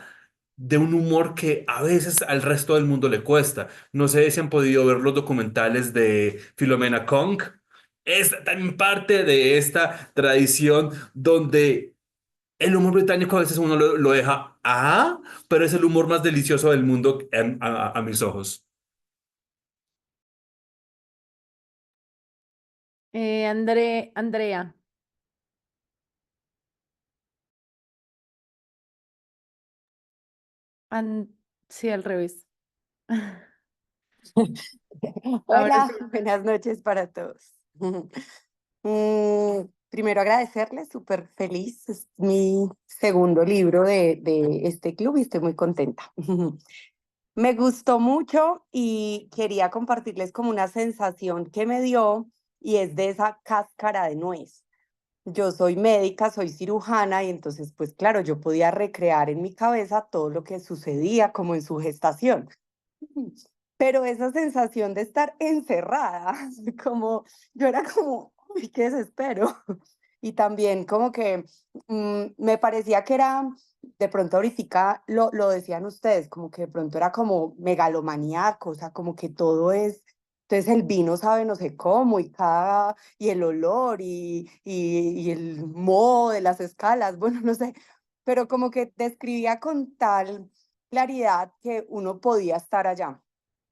de un humor que a veces al resto del mundo le cuesta. No sé si han podido ver los documentales de Philomena Kong. Es también parte de esta tradición donde el humor británico a veces uno lo deja, pero es el humor más delicioso del mundo a mis ojos. Andrea, sí, al revés. Ahora Hola, sí. buenas noches para todos. Primero agradecerles, súper feliz. Es mi segundo libro de este club y estoy muy contenta. Me gustó mucho y quería compartirles como una sensación que me dio y es de esa cáscara de nuez. Yo soy médica, soy cirujana y entonces pues claro, yo podía recrear en mi cabeza todo lo que sucedía como en su gestación. Pero esa sensación de estar encerrada, como yo era como, uy, qué desespero. Y también como que me parecía que era, de pronto ahorita lo decían ustedes, como que de pronto era como megalomaníaco, o sea, como que todo es, entonces el vino sabe no sé cómo, y el olor, y el moho de las escalas, bueno, no sé, pero como que describía con tal claridad que uno podía estar allá.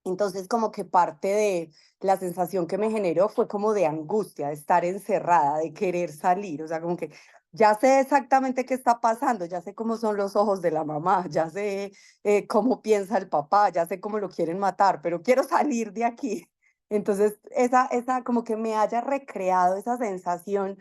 Entonces, como que parte de la sensación que me generó fue como de angustia, de estar encerrada, de querer salir. O sea, como que ya sé exactamente qué está pasando, ya sé cómo son los ojos de la mamá, ya sé cómo piensa el papá, ya sé cómo lo quieren matar, pero quiero salir de aquí. Entonces, esa como que me haya recreado esa sensación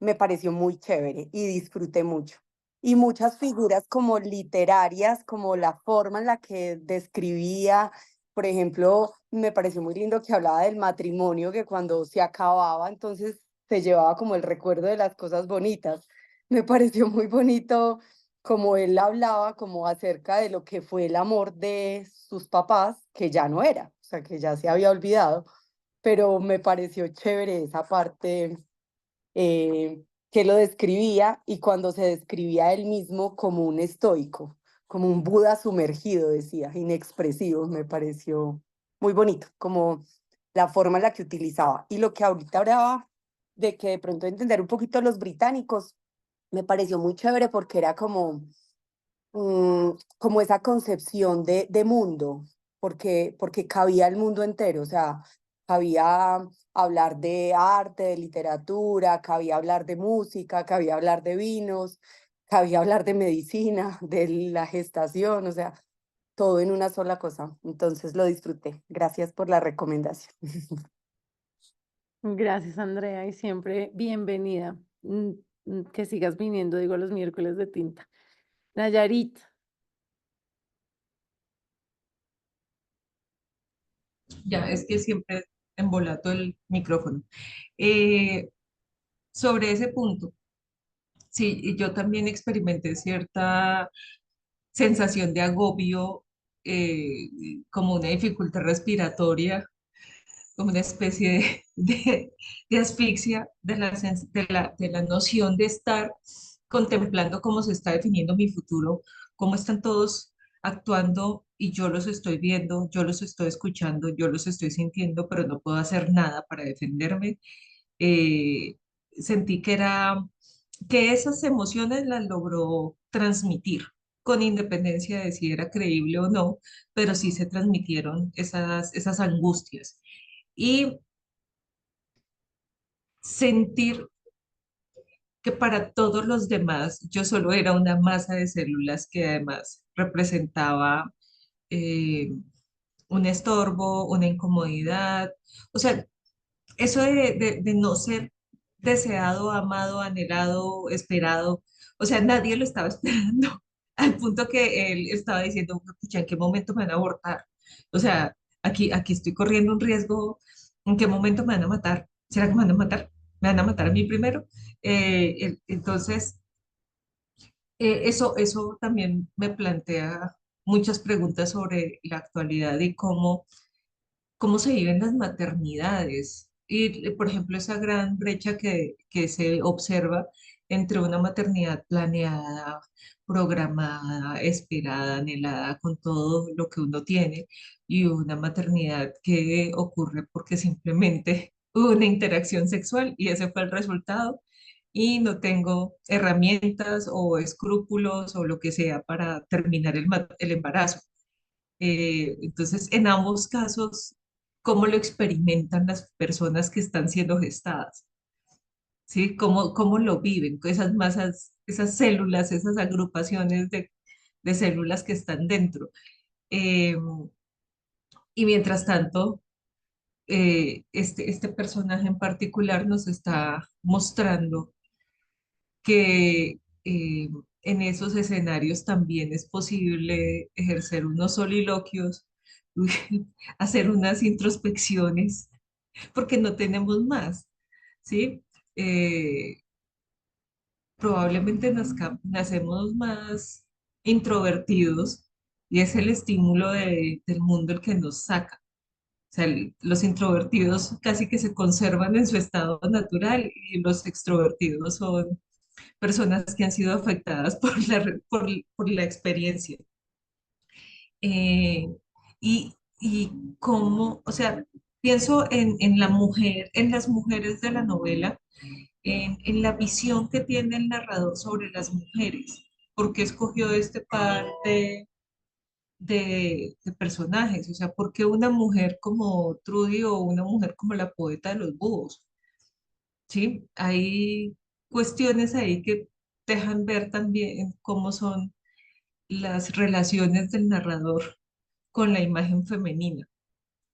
me pareció muy chévere y disfruté mucho. Y muchas figuras como literarias, como la forma en la que describía, por ejemplo, me pareció muy lindo que hablaba del matrimonio, que cuando se acababa, entonces se llevaba como el recuerdo de las cosas bonitas. Me pareció muy bonito como él hablaba como acerca de lo que fue el amor de sus papás, que ya no era, o sea, que ya se había olvidado, pero me pareció chévere esa parte que lo describía y cuando se describía a él mismo como un estoico, como un Buda sumergido, decía, inexpresivo, me pareció muy bonito, como la forma en la que utilizaba. Y lo que ahorita hablaba de que de pronto entender un poquito a los británicos, me pareció muy chévere porque era como esa concepción de mundo, porque cabía el mundo entero, o sea, cabía hablar de arte, de literatura, cabía hablar de música, cabía hablar de vinos, cabía hablar de medicina, de la gestación, o sea, todo en una sola cosa. Entonces lo disfruté. Gracias por la recomendación. Gracias, Andrea, y siempre bienvenida. Que sigas viniendo, digo, los miércoles de tinta. Nayarit, Ya, es que siempre embolato el micrófono. Eh, sobre ese punto, sí, y yo también experimenté cierta sensación de agobio, como una dificultad respiratoria, como una especie de asfixia de la noción de estar contemplando cómo se está definiendo mi futuro, cómo están todos actuando y yo los estoy viendo, yo los estoy escuchando, yo los estoy sintiendo, pero no puedo hacer nada para defenderme. Eh, sentí que esas emociones las logró transmitir con independencia de si era creíble o no, pero sí se transmitieron esas angustias. Y sentir que para todos los demás yo solo era una masa de células que además representaba eh, un estorbo, una incomodidad. O sea, eso de no ser deseado, amado, anhelado, esperado, o sea, nadie lo estaba esperando, al punto que él estaba diciendo, pucha, ¿en qué momento me van a abortar? O sea, aquí estoy corriendo un riesgo, ¿en qué momento me van a matar? ¿Será que me van a matar? ¿Me van a matar a mí primero? Entonces, eso también me plantea muchas preguntas sobre la actualidad y cómo se viven las maternidades. Y, por ejemplo, esa gran brecha que se observa entre una maternidad planeada, programada, esperada, anhelada, con todo lo que uno tiene, y una maternidad que ocurre porque simplemente hubo una interacción sexual y ese fue el resultado. Y no tengo herramientas o escrúpulos o lo que sea para terminar el embarazo. Entonces, en ambos casos, ¿cómo lo experimentan las personas que están siendo gestadas? ¿Sí? ¿Cómo lo viven? Esas masas, esas células, esas agrupaciones de células que están dentro. Eh, y mientras tanto, este personaje en particular nos está mostrando que en esos escenarios también es posible ejercer unos soliloquios, hacer unas introspecciones, porque no tenemos más, ¿sí? Eh, probablemente nacemos más introvertidos y es el estímulo del mundo el que nos saca. O sea, los introvertidos casi que se conservan en su estado natural y los extrovertidos son personas que han sido afectadas por la experiencia. Eh, y cómo, o sea, pienso en la mujer, en las mujeres de la novela, en la visión que tiene el narrador sobre las mujeres, porque escogió este par de personajes, o sea, porque una mujer como Trudy o una mujer como la poeta de los búhos, ¿sí? Hay cuestiones ahí que dejan ver también cómo son las relaciones del narrador con la imagen femenina,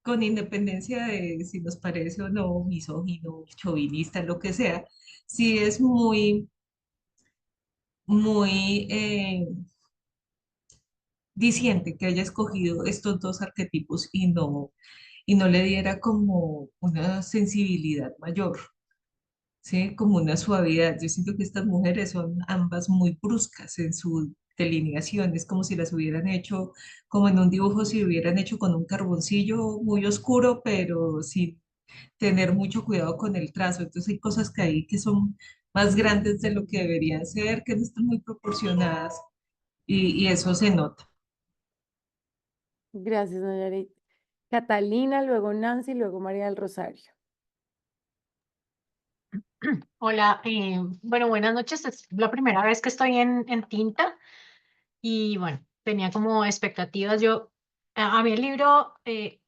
con independencia de si nos parece o no misógino, chauvinista, lo que sea, sí es muy diciente que haya escogido estos dos arquetipos y no le diera como una sensibilidad mayor. ¿sí? Como una suavidad. Yo siento que estas mujeres son ambas muy bruscas en su delineación, es como si las hubieran hecho, como en un dibujo, si hubieran hecho con un carboncillo muy oscuro, pero sin tener mucho cuidado con el trazo. Entonces hay cosas que hay que son más grandes de lo que deberían ser, que no están muy proporcionadas y eso se nota. Gracias, Nayarit. Catalina, luego Nancy, luego María del Rosario. Hola, bueno, buenas noches. Es la primera vez que estoy en Tinta y bueno, tenía como expectativas. A mí el libro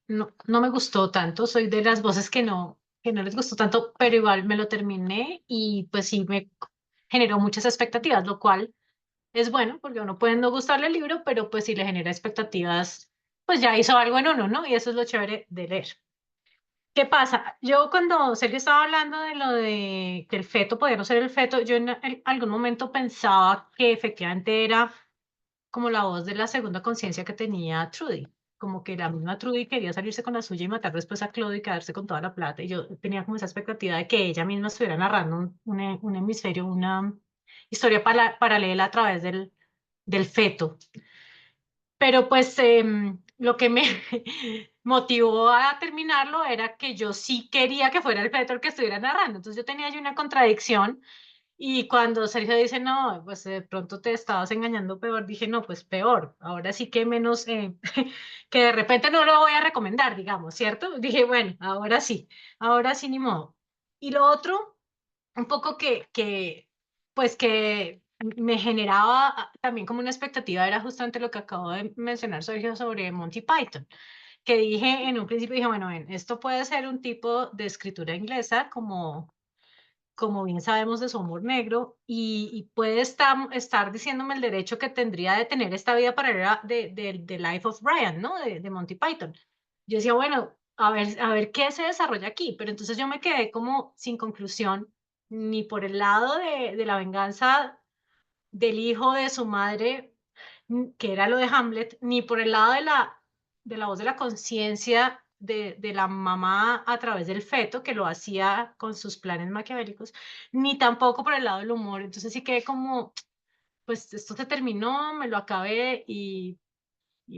no me gustó tanto, soy de las voces que no les gustó tanto, pero igual me lo terminé y pues sí me generó muchas expectativas, lo cual es bueno porque a uno puede no gustarle el libro, pero pues si le genera expectativas, pues ya hizo algo en uno, ¿no? Y eso es lo chévere de leer. ¿Qué pasa? Yo cuando Sergio estaba hablando de lo de que el feto podía no ser el feto, yo algún momento pensaba que efectivamente era como la voz de la segunda conciencia que tenía Trudy, como que la misma Trudy quería salirse con la suya y matar después a Claude y quedarse con toda la plata, y yo tenía como esa expectativa de que ella misma estuviera narrando un hemisferio, una historia paralela a través del feto. Pero pues lo que me motivó a terminarlo era que yo sí quería que fuera el Feto el que estuviera narrando. Entonces yo tenía allí una contradicción y cuando Sergio dice, no, pues de pronto te estabas engañando peor, dije, no, pues peor. Ahora sí que menos, que de repente no lo voy a recomendar, digamos, ¿cierto? Dije, bueno, ahora sí ni modo. Y lo otro un poco pues que me generaba también como una expectativa, era justamente lo que acabo de mencionar, Sergio, sobre Monty Python, que dije en un principio, dije, bueno, ven, esto puede ser un tipo de escritura inglesa, como bien sabemos de su humor negro, y puede estar diciéndome el derecho que tendría de tener esta vida paralela de Life of Brian, ¿no? De Monty Python. Yo decía, bueno, a ver qué se desarrolla aquí, pero entonces yo me quedé como sin conclusión, ni por el lado de la venganza del hijo de su madre, que era lo de Hamlet, ni por el lado de la voz de la conciencia de la mamá a través del feto, que lo hacía con sus planes maquiavélicos, ni tampoco por el lado del humor. Entonces sí quedé como, pues esto se terminó, me lo acabé y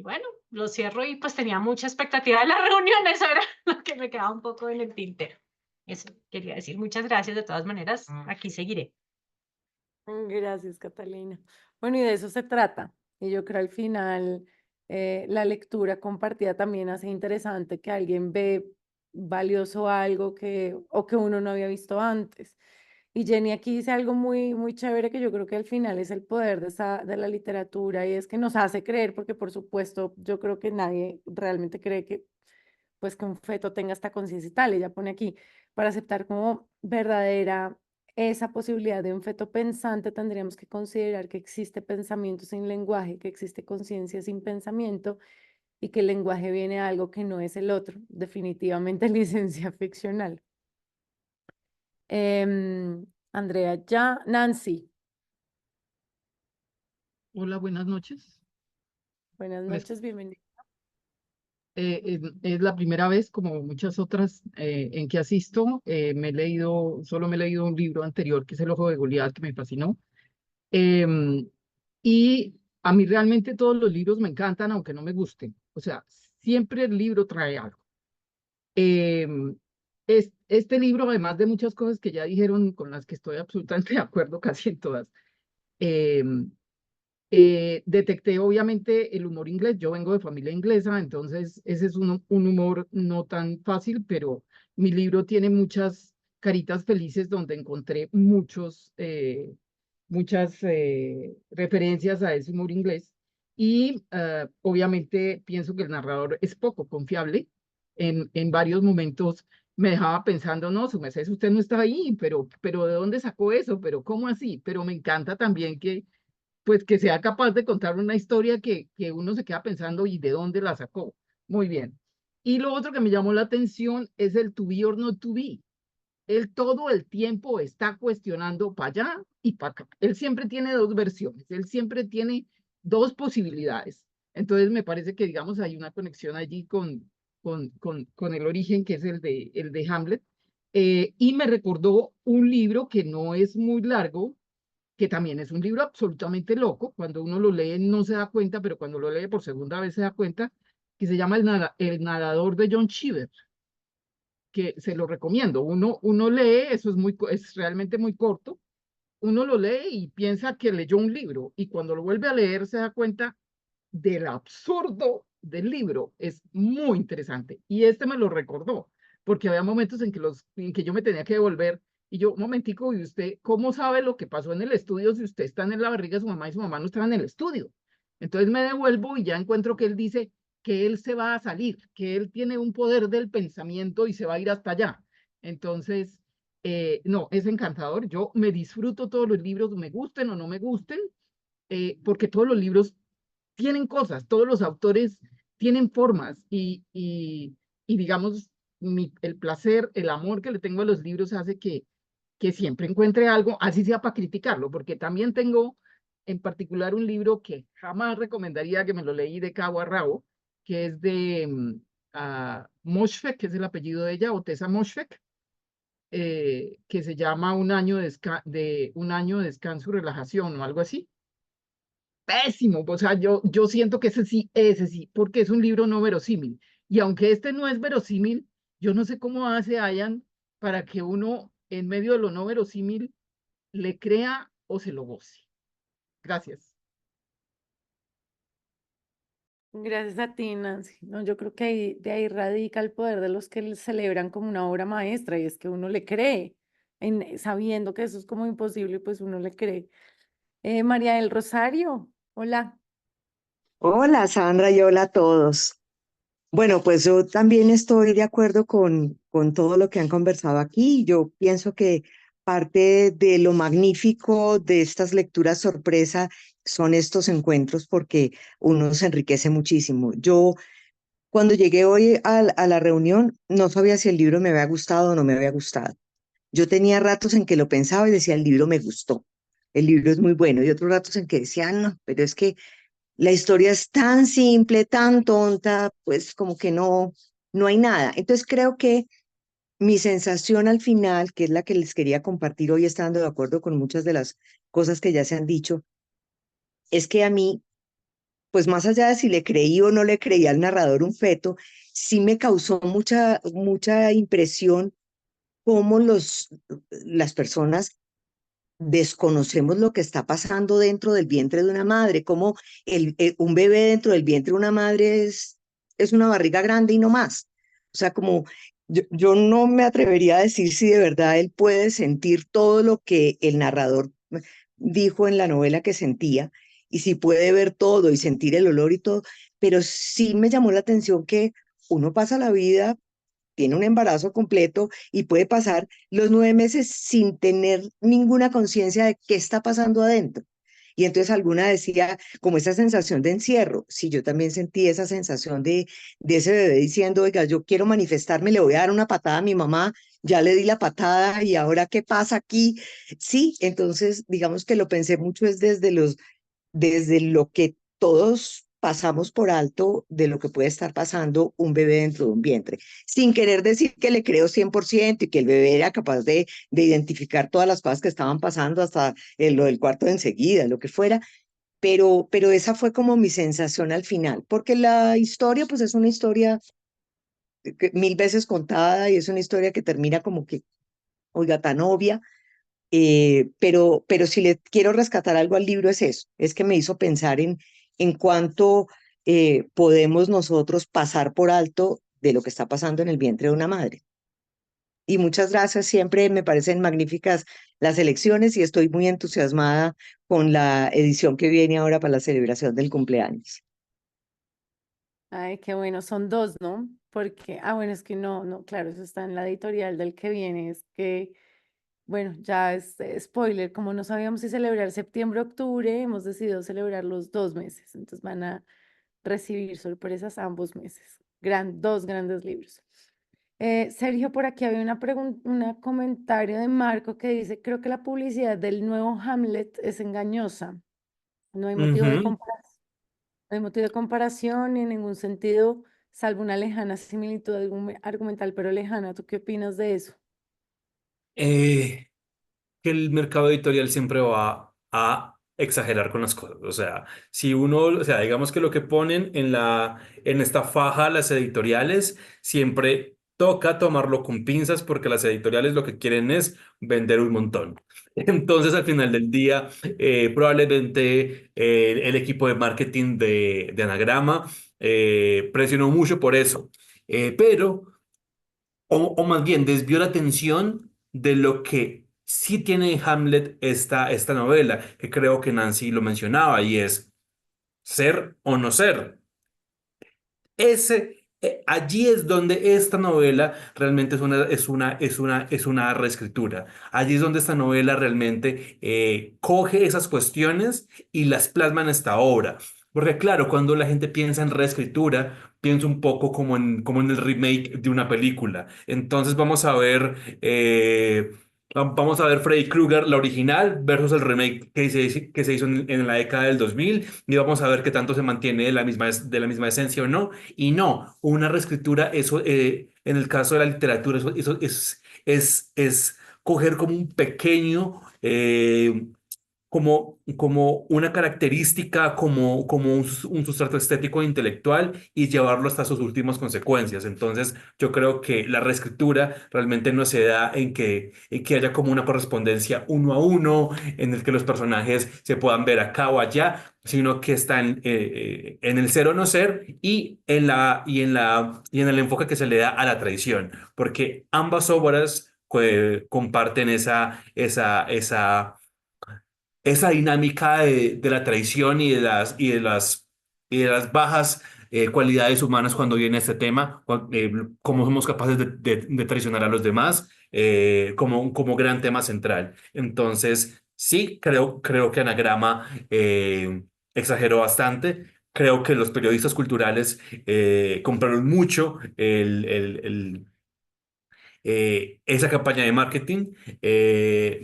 bueno, lo cierro y pues tenía mucha expectativa de la reunión, eso era lo que me quedaba un poco en el tintero. Eso quería decir, muchas gracias de todas maneras, aquí seguiré. Gracias, Catalina. Bueno, y de eso se trata. Y yo creo al final la lectura compartida también hace interesante que alguien ve valioso algo o que uno no había visto antes. Y Jenny aquí dice algo muy, muy chévere que yo creo que al final es el poder de la literatura y es que nos hace creer, porque por supuesto yo creo que nadie realmente cree que pues que un feto tenga esta conciencia y tal. Ella pone aquí, para aceptar como verdadera esa posibilidad de un feto pensante, tendríamos que considerar que existe pensamiento sin lenguaje, que existe conciencia sin pensamiento y que el lenguaje viene a algo que no es el otro. Definitivamente licencia ficcional. Andrea, ya. Nancy, Hola, buenas noches. buenas Pues, noches, bienvenida. es la primera vez, como muchas otras, en que asisto. Solo me he leído un libro anterior, que es El Ojo de Goliat, que me fascinó. Em, y a mí realmente todos los libros me encantan, aunque no me gusten. O sea, siempre el libro trae algo. Em, este libro, además de muchas cosas que ya dijeron, con las que estoy absolutamente de acuerdo casi en todas, em, detecté obviamente el humor inglés. Yo vengo de familia inglesa, entonces ese es un humor no tan fácil, pero mi libro tiene muchas caritas felices donde encontré muchas referencias a ese humor inglés. Y obviamente pienso que el narrador es poco confiable. En varios momentos me dejaba pensando, no, su merced, usted no estaba ahí, pero ¿de dónde sacó eso? ¿Pero cómo así? Pero me encanta también que pues que sea capaz de contar una historia que uno se queda pensando y de dónde la sacó. Muy bien. Y lo otro que me llamó la atención es el to be or not to be. Él todo el tiempo está cuestionando para allá y para acá. Él siempre tiene dos versiones, él siempre tiene dos posibilidades. Entonces me parece que, digamos, hay una conexión allí con el origen, que es el de Hamlet. Y me recordó un libro que no es muy largo, que también es un libro absolutamente loco. Cuando uno lo lee no se da cuenta, pero cuando lo lee por segunda vez se da cuenta, que se llama El nadador de John Cheever, que se lo recomiendo. Uno lee, eso es realmente muy corto, uno lo lee y piensa que leyó un libro, y cuando lo vuelve a leer se da cuenta del absurdo del libro. Es muy interesante. Y este me lo recordó, porque había momentos en que yo me tenía que devolver y yo, un momentico, ¿y usted cómo sabe lo que pasó en el estudio si usted está en la barriga de su mamá y su mamá no estaba en el estudio? Entonces me devuelvo y ya encuentro que él dice que él se va a salir, que él tiene un poder del pensamiento y se va a ir hasta allá. Entonces, no, es encantador. Yo me disfruto todos los libros, me gusten o no me gusten, porque todos los libros tienen cosas, todos los autores tienen formas y digamos, el placer, el amor que le tengo a los libros hace que siempre encuentre algo, así sea para criticarlo, porque también tengo en particular un libro que jamás recomendaría, que me lo leí de cabo a rabo, que es de Moshfegh, que es el apellido de ella, Otessa Moshfegh, que se llama Un año de descanso y relajación o algo así. Pésimo, o sea, yo siento que ese sí, porque es un libro no verosímil. Y aunque este no es verosímil, yo no sé cómo hace Ayan para que uno, en medio de lo no verosímil, le crea o se lo goce. Gracias. Gracias a ti, Nancy. No, yo creo que de ahí radica el poder de los que le celebran como una obra maestra, y es que uno le cree, sabiendo que eso es como imposible, pues uno le cree. María del Rosario, hola. Hola Sandra y hola a todos. Bueno, pues yo también estoy de acuerdo con todo lo que han conversado aquí. Yo pienso que parte de lo magnífico de estas lecturas sorpresa son estos encuentros porque uno se enriquece muchísimo. Yo cuando llegué hoy a la reunión no sabía si el libro me había gustado o no me había gustado. Yo tenía ratos en que lo pensaba y decía, el libro me gustó, el libro es muy bueno, y otros ratos en que decía, no, pero es que la historia es tan simple, tan tonta, pues como que no hay nada. Entonces creo que mi sensación al final, que es la que les quería compartir hoy, estando de acuerdo con muchas de las cosas que ya se han dicho, es que a mí, pues más allá de si le creí o no le creí al narrador un feto, sí me causó mucha impresión cómo las personas desconocemos lo que está pasando dentro del vientre de una madre, como un bebé dentro del vientre de una madre es una barriga grande y no más. O sea, como yo no me atrevería a decir si de verdad él puede sentir todo lo que el narrador dijo en la novela que sentía, y si puede ver todo y sentir el olor y todo, pero sí me llamó la atención que uno pasa la vida, tiene un embarazo completo y puede pasar los 9 meses sin tener ninguna conciencia de qué está pasando adentro. Y entonces alguna decía, como esa sensación de encierro. Sí, yo también sentí esa sensación de ese bebé diciendo, oiga, yo quiero manifestarme, le voy a dar una patada a mi mamá, ya le di la patada y ahora qué pasa aquí. Sí, entonces digamos que lo pensé mucho es desde lo que todos pasamos por alto de lo que puede estar pasando un bebé dentro de un vientre, sin querer decir que le creo 100% y que el bebé era capaz de identificar todas las cosas que estaban pasando hasta lo del cuarto de enseguida, lo que fuera, pero esa fue como mi sensación al final, porque la historia pues es una historia 1000 veces contada y es una historia que termina como que, oiga, tan obvia. Pero si le quiero rescatar algo al libro es eso, es que me hizo pensar en cuánto podemos nosotros pasar por alto de lo que está pasando en el vientre de una madre. Y muchas gracias, siempre me parecen magníficas las elecciones y estoy muy entusiasmada con la edición que viene ahora para la celebración del cumpleaños. Ay, qué bueno, son dos, ¿no? Porque, bueno, es que no, claro, eso está en la editorial del que viene, es que, bueno, ya es spoiler, como no sabíamos si celebrar septiembre o octubre, hemos decidido celebrar los 2 meses, entonces van a recibir sorpresas ambos meses. Dos grandes libros. Sergio, por aquí había un comentario de Marco que dice, creo que la publicidad del nuevo Hamlet es engañosa, no hay motivo de Ujú. comparación. No hay motivo de comparación ni en ningún sentido, salvo una lejana similitud argumental, pero lejana. ¿Tú qué opinas de eso? Eh, que el mercado editorial siempre va a exagerar con las cosas. O sea, si uno, o sea, digamos que lo que ponen en esta faja las editoriales, siempre toca tomarlo con pinzas porque las editoriales lo que quieren es vender un montón. Entonces, al final del día, probablemente el equipo de marketing de Anagrama presionó mucho por eso. Pero o más bien desvió la atención de lo que sí tiene Hamlet esta novela, que creo que Nancy lo mencionaba, y es ser o no ser. Allí es donde esta novela realmente es una reescritura. Allí es donde esta novela realmente coge esas cuestiones y las plasma en esta obra. Porque claro, cuando la gente piensa en reescritura, piensa un poco como en el remake de una película. Entonces vamos a ver Freddy Krueger, la original, versus el remake que se hizo en la década del 2000, y vamos a ver qué tanto se mantiene de la misma esencia o no. Y no, una reescritura, eso, en el caso de la literatura, eso es coger como un pequeño, como una característica, como un sustrato estético e intelectual y llevarlo hasta sus últimas consecuencias. Entonces, yo creo que la reescritura realmente no se da en que haya como una correspondencia uno a uno, en el que los personajes se puedan ver acá o allá, sino que están en el ser o no ser y en el enfoque que se le da a la tradición, porque ambas obras comparten esa dinámica de la traición y de las bajas cualidades humanas cuando viene este tema, cómo somos capaces de traicionar a los demás, como gran tema central. Entonces, sí, creo que Anagrama exageró bastante. Creo que los periodistas culturales compraron mucho esa campaña de marketing.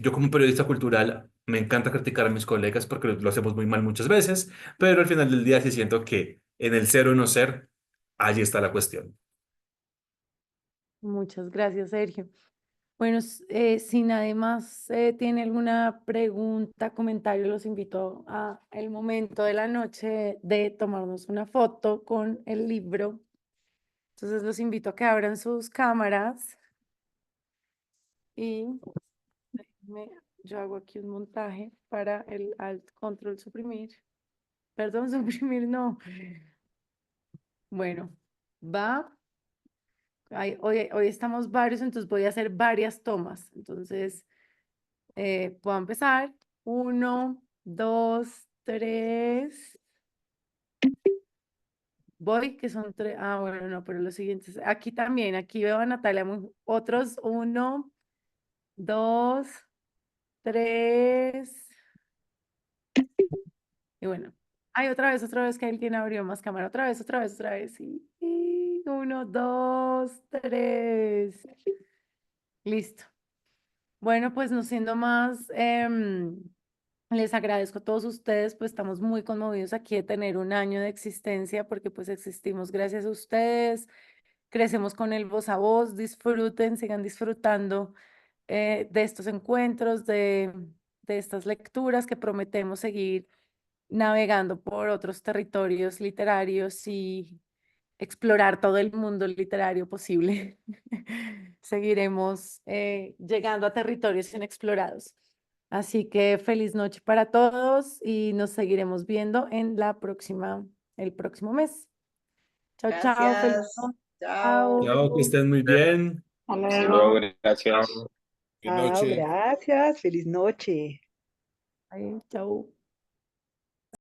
Yo como periodista cultural me encanta criticar a mis colegas porque lo hacemos muy mal muchas veces, pero al final del día sí siento que en el ser o no ser, allí está la cuestión. Muchas gracias, Sergio. Bueno, si nadie más tiene alguna pregunta, comentario, los invito a el momento de la noche de tomarnos una foto con el libro. Entonces los invito a que abran sus cámaras y yo hago aquí un montaje para el Alt Control suprimir. Perdón, suprimir no. Bueno, va. Hoy estamos varios, entonces voy a hacer varias tomas. Entonces, puedo empezar. 1, 2, 3. Voy, que son 3. Ah, bueno, no, pero los siguientes. Aquí también, aquí veo a Natalia. Otros. 1, 2, 3. Y bueno. Ay, otra vez que alguien abrió más cámara. Otra vez, otra vez, otra vez. Y 1, 2, 3. Listo. Bueno, pues no siendo más, les agradezco a todos ustedes, pues estamos muy conmovidos aquí de tener un año de existencia porque pues existimos gracias a ustedes, crecemos con el voz a voz, disfruten, sigan disfrutando de estos encuentros, de estas lecturas que prometemos seguir navegando por otros territorios literarios y explorar todo el mundo literario posible. Seguiremos llegando a territorios inexplorados. Así que feliz noche para todos y nos seguiremos viendo en el próximo mes. Chao, chao. Feliz Gracias. noche. Chao. Chao, que estén muy bien. Hasta Hasta luego. luego, gracias. Buenas Chao, noches. gracias. Feliz noche. Ay, chao.